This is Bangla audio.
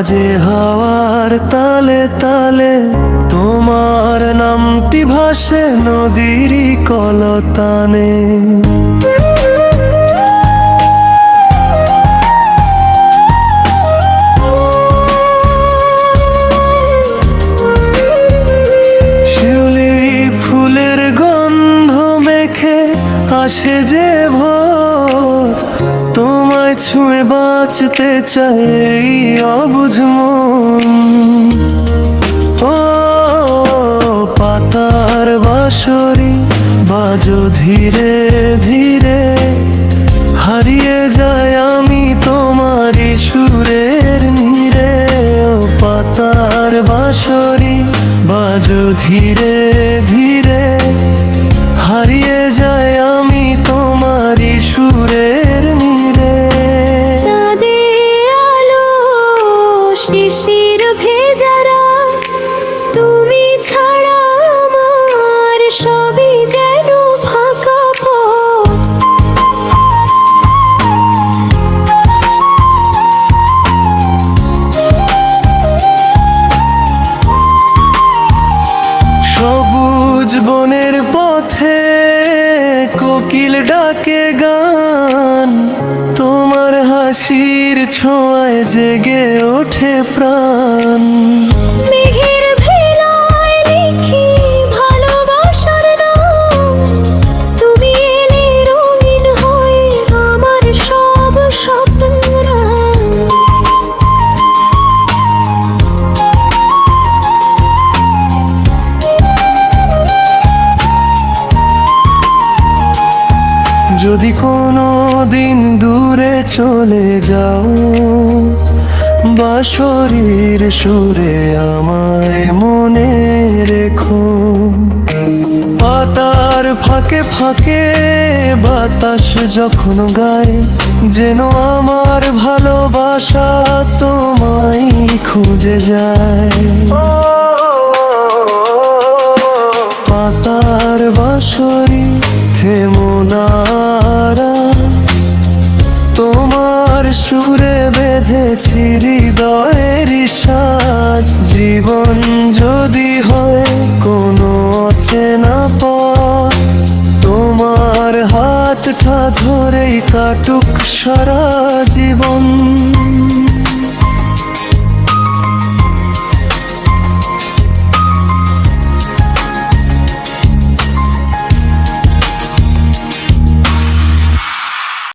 বাজে হাওয়ার তালে তালে, তোমার নামটি ভাসে নদীর কলতানে। শিউলি ফুলের গন্ধ মেখে আসে যে ভোর, তোমায় ছুঁয়ে বাঁচতে চাই এই অবুঝ মন। ও পাতার বাঁশরি বাজো ধীরে ধীরে, হারিয়ে যায় আমি তোমারই সুরের নীড়ে। ও পাতার বাঁশরি বাজো ধীরে ধীরে, হারিয়ে যায় আমি তোমারই সুরের নীড়ে। চাঁদের আলো শিশির ভেজারা, তুমি ছাড়া আমার সবই যেন ফাঁকা পথ। সবুজ বনের পথে কোকিল ডাকে গান, তোমার হাসির ছোঁয়ায় জেগে ওঠে প্রাণ। মেঘের ভেলায় লিখি ভালোবাসার নাম, তুমি এলে রঙিন হয়ে আমার সব স্বপ্ন। যদি কোনো দিন দূরে চলে যাও, বাঁশরির সুরে আমায় মনে রেখো। পাতার ফাঁকে ফাঁকে বাতাস যখন গায়, যেন আমার ভালোবাসা তোমায় খুঁজে যায়। পাতার বাঁশরি থেমো না, তোমার সুরে বেঁধেছি হৃদয়ের সাজ। জীবন যদি হয় কোনো অচেনা পথ, তোমার হাতটা ধরেই কাটুক সারা জীবন।